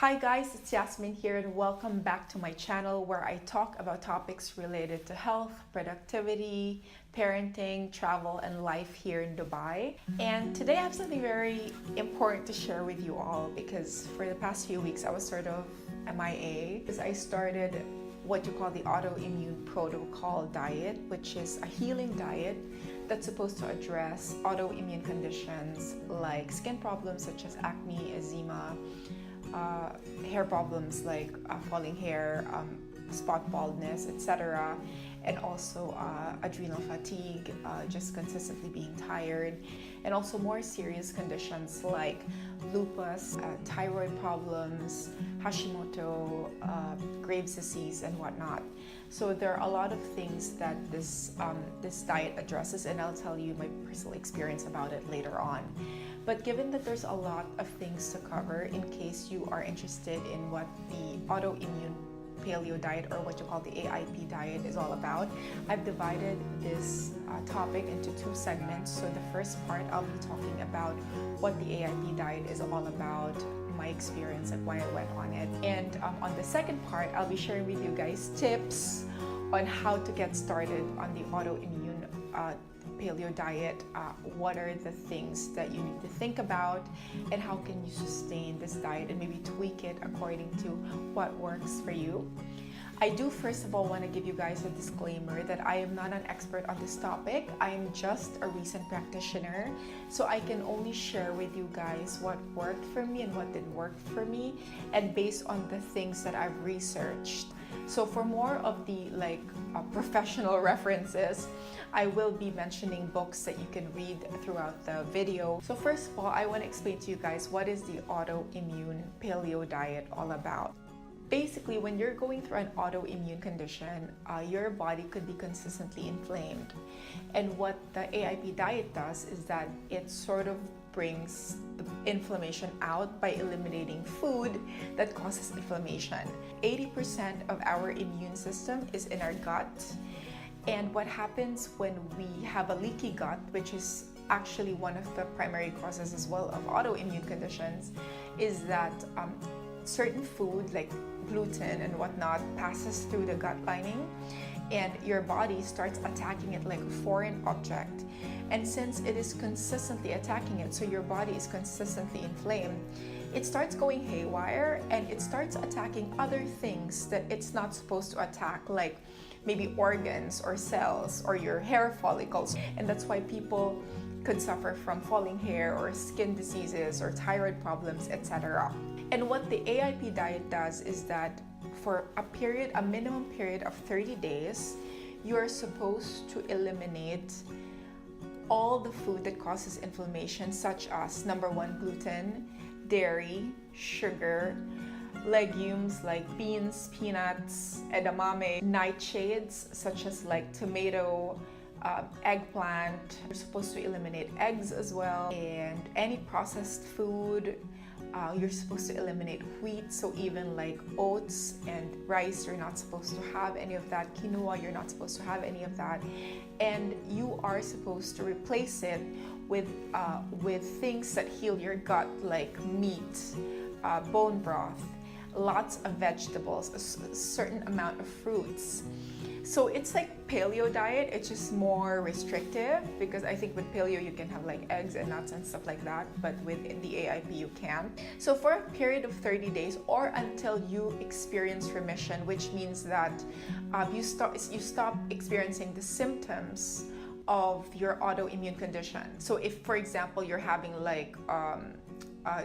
Hi guys, it's Yasmin here and welcome back to my channel where I talk about topics related to health, productivity, parenting, travel, and life here in Dubai. And today I have something very important to share with you all because for the past few weeks I was sort of MIA because I started what you call the autoimmune protocol diet, which is a healing diet that's supposed to address autoimmune conditions like skin problems such as acne, eczema, hair problems like falling hair, spot baldness, etc., and also adrenal fatigue, just consistently being tired, and also more serious conditions like lupus, thyroid problems, Hashimoto, Graves' disease, and whatnot. So there are a lot of things that this diet addresses, and I'll tell you my personal experience about it later on. But given that there's a lot of things to cover, in case you are interested in what the autoimmune paleo diet or what you call the AIP diet is all about, I've divided this topic into two segments. So the first part, I'll be talking about what the AIP diet is all about, my experience and why I went on it. And on the second part, I'll be sharing with you guys tips on how to get started on the autoimmune paleo diet. What are the things that you need to think about, and how can you sustain this diet and maybe tweak it according to what works for you. I do first of all want to give you guys a disclaimer that I am not an expert on this topic. I am just a recent practitioner, so I can only share with you guys what worked for me and what didn't work for me, and based on the things that I've researched. So for more of the professional references, I will be mentioning books that you can read throughout the video. So first of all, I want to explain to you guys what is the autoimmune paleo diet all about. Basically, when you're going through an autoimmune condition, your body could be consistently inflamed. And what the AIP diet does is that it sort of brings the inflammation out by eliminating food that causes inflammation. 80% of our immune system is in our gut. And what happens when we have a leaky gut, which is actually one of the primary causes as well of autoimmune conditions, is that certain food like gluten and whatnot passes through the gut lining, and your body starts attacking it like a foreign object. And since it is consistently attacking it, so your body is consistently inflamed, it starts going haywire and it starts attacking other things that it's not supposed to attack, like maybe organs or cells or your hair follicles. And that's why people could suffer from falling hair or skin diseases or thyroid problems, etc. And what the AIP diet does is that for a minimum period of 30 days, you are supposed to eliminate all the food that causes inflammation, such as number one, gluten, dairy, sugar, legumes like beans, peanuts, edamame, nightshades such as like tomato, eggplant. You're supposed to eliminate eggs as well, and any processed food. You're supposed to eliminate wheat, so even like oats and rice, you're not supposed to have any of that. Quinoa, you're not supposed to have any of that. And you are supposed to replace it with things that heal your gut, like meat, bone broth, lots of vegetables, a certain amount of fruits. So it's like paleo diet, it's just more restrictive, because I think with paleo you can have like eggs and nuts and stuff like that, but within the AIP you can't. So for a period of 30 days or until you experience remission, which means that you stop experiencing the symptoms of your autoimmune condition. So if, for example, you're having like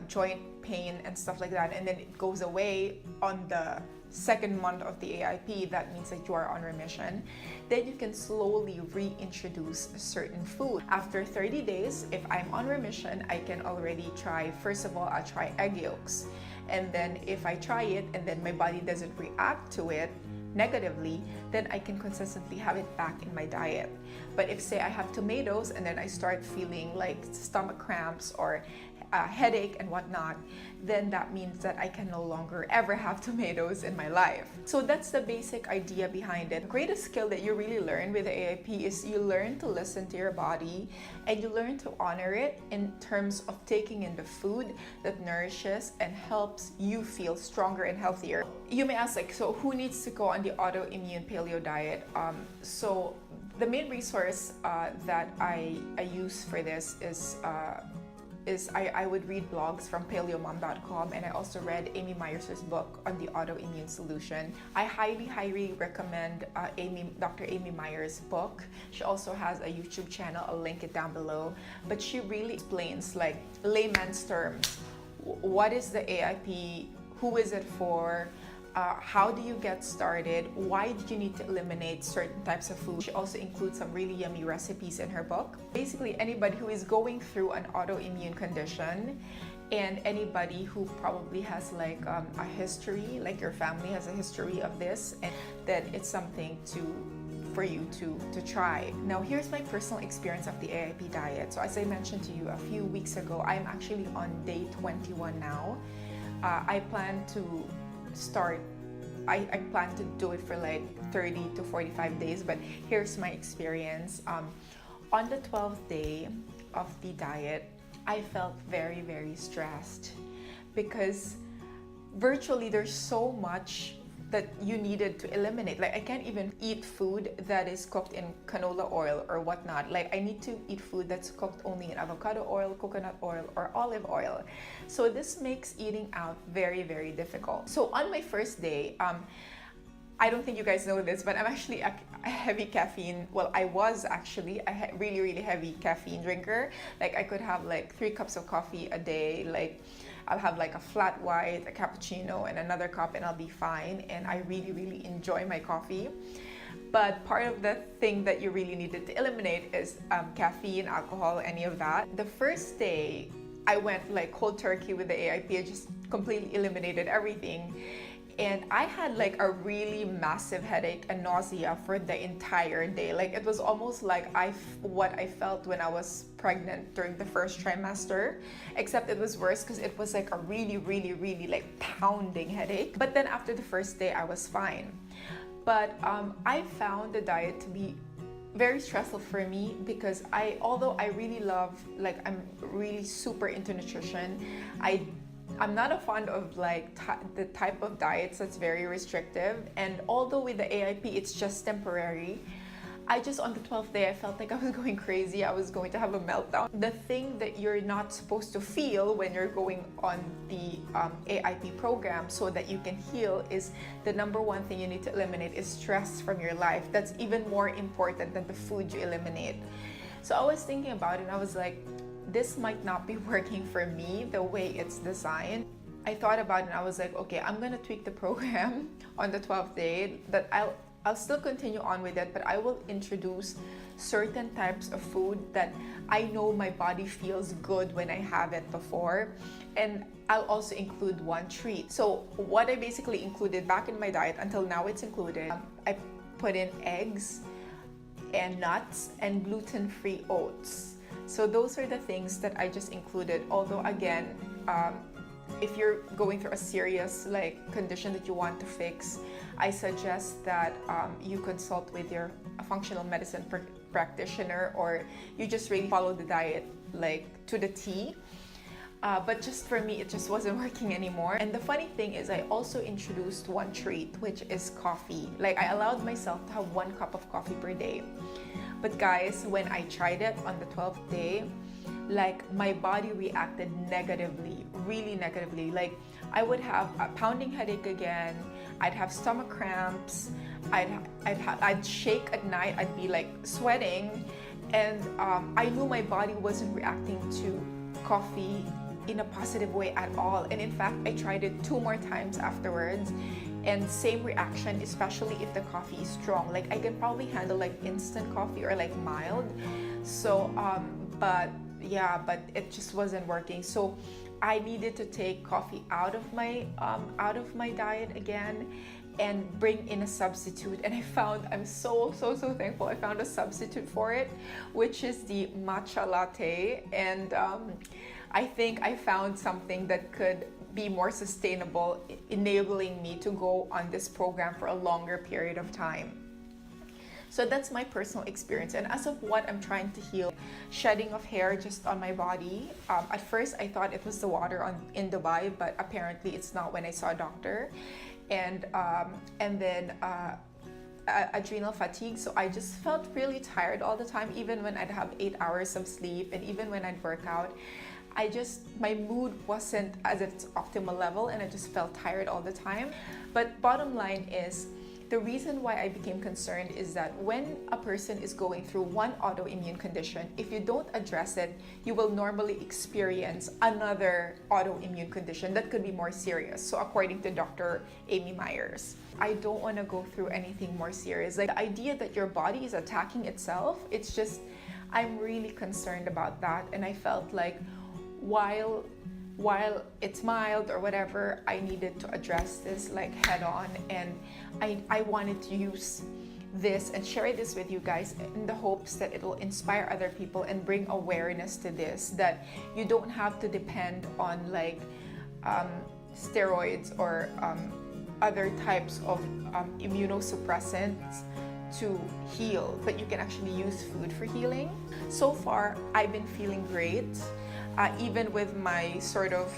joint pain and stuff like that, and then it goes away on the second month of the AIP, that means that you are on remission. Then you can slowly reintroduce certain food. After 30 days, if I'm on remission, I can already try, first of all, I'll try egg yolks. And then if I try it and then my body doesn't react to it negatively, then I can consistently have it back in my diet. But if, say, I have tomatoes and then I start feeling like stomach cramps or a headache and whatnot, then that means that I can no longer ever have tomatoes in my life. So that's the basic idea behind it. The greatest skill that you really learn with the AIP is you learn to listen to your body and you learn to honor it in terms of taking in the food that nourishes and helps you feel stronger and healthier. You may ask, like, so who needs to go on the autoimmune paleo diet? So the main resource that I use for this is I would read blogs from paleomom.com, and I also read Amy Myers' book on the autoimmune solution. I highly recommend Dr. Amy Myers' book. She also has a YouTube channel, I'll link it down below, but she really explains, like, layman's terms, what is the AIP, who is it for, how do you get started, why do you need to eliminate certain types of food. She also includes some really yummy recipes in her book. Basically, anybody who is going through an autoimmune condition and anybody who probably has like a history, like your family has a history of this, and then it's something for you to try. Now, here's my personal experience of the AIP diet. So as I mentioned to you a few weeks ago, I'm actually on day 21 now. I plan to do it for like 30 to 45 days, but here's my experience. On the 12th day of the diet, I felt very stressed because virtually there's so much that you needed to eliminate. Like, I can't even eat food that is cooked in canola oil or whatnot. Like, I need to eat food that's cooked only in avocado oil, coconut oil, or olive oil. So this makes eating out very difficult. So on my first day, I don't think you guys know this, but I'm actually a heavy caffeine. Well, I was actually a really heavy caffeine drinker. Like, I could have like 3 cups of coffee a day. Like, I'll have like a flat white, a cappuccino, and another cup, and I'll be fine. And I really enjoy my coffee. But part of the thing that you really needed to eliminate is caffeine, alcohol, any of that. The first day, I went like cold turkey with the AIP. I just completely eliminated everything. And I had like a really massive headache and nausea for the entire day. Like, it was almost like what I felt when I was pregnant during the first trimester, except it was worse because it was like a really like pounding headache. But then after the first day, I was fine. But I found the diet to be very stressful for me because although I really love, like, I'm really super into nutrition, I'm not a fond of like the type of diets that's very restrictive. And although with the AIP it's just temporary, on the 12th day I felt like I was going crazy. I was going to have a meltdown. The thing that you're not supposed to feel when you're going on the AIP program so that you can heal is the number one thing you need to eliminate is stress from your life. That's even more important than the food you eliminate. So I was thinking about it and I was like, this might not be working for me the way it's designed. I thought about it and I was like, okay, I'm gonna tweak the program on the 12th day, that I'll still continue on with it, but I will introduce certain types of food that I know my body feels good when I have it before. And I'll also include one treat. So what I basically included back in my diet, until now it's included, I put in eggs and nuts and gluten-free oats. So those are the things that I just included. Although again, if you're going through a serious like condition that you want to fix, I suggest that you consult with your functional medicine practitioner, or you just really follow the diet like to the T. But just for me, it just wasn't working anymore. And the funny thing is I also introduced one treat, which is coffee. Like, I allowed myself to have 1 cup of coffee per day. But guys, when I tried it on the 12th day, like, my body reacted negatively, really negatively. Like, I would have a pounding headache again. I'd have stomach cramps. I'd shake at night. I'd be like sweating. And I knew my body wasn't reacting to coffee in a positive way at all. And in fact, I tried it 2 more times afterwards, and same reaction, especially if the coffee is strong. Like, I can probably handle like instant coffee or like mild. So but it just wasn't working. So I needed to take coffee out of my diet again and bring in a substitute. And I'm so thankful I found a substitute for it, which is the matcha latte. And I think I found something that could be more sustainable, enabling me to go on this program for a longer period of time. So that's my personal experience. And as of what I'm trying to heal, shedding of hair just on my body. At first, I thought it was the water in Dubai, but apparently it's not when I saw a doctor. And then adrenal fatigue. So I just felt really tired all the time, even when I'd have 8 hours of sleep, and even when I'd work out. My mood wasn't at its optimal level, and I just felt tired all the time. But bottom line is, the reason why I became concerned is that when a person is going through one autoimmune condition, if you don't address it, you will normally experience another autoimmune condition that could be more serious. So according to Dr. Amy Myers, I don't want to go through anything more serious. Like the idea that your body is attacking itself, it's just, I'm really concerned about that. And I felt like while it's mild or whatever, I needed to address this like head on, and I wanted to use this and share this with you guys in the hopes that it will inspire other people and bring awareness to this, that you don't have to depend on like steroids or other types of immunosuppressants to heal, but you can actually use food for healing. So far, I've been feeling great. Even with my sort of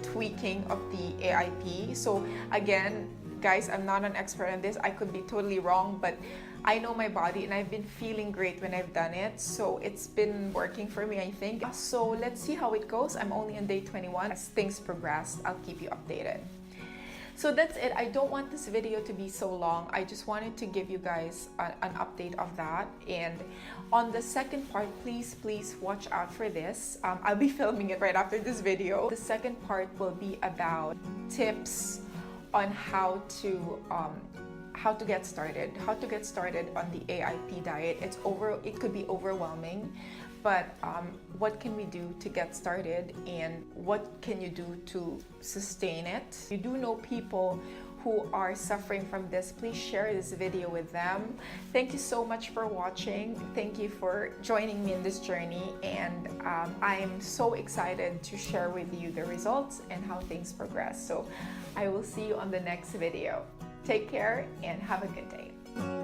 tweaking of the AIP. So again, guys, I'm not an expert on this. I could be totally wrong, but I know my body and I've been feeling great when I've done it. So it's been working for me, I think. So let's see how it goes. I'm only on day 21. As things progress, I'll keep you updated. So that's it. I don't want this video to be so long. I just wanted to give you guys an update of that. And on the second part, please watch out for this. I'll be filming it right after this video. The second part will be about tips on how to get started on the AIP diet. It could be overwhelming, but what can we do to get started, and what can you do to sustain it? You do know people who are suffering from this, please share this video with them. Thank you so much for watching. Thank you for joining me in this journey, and I'm so excited to share with you the results and how things progress. So I will see you on the next video. Take care and have a good day.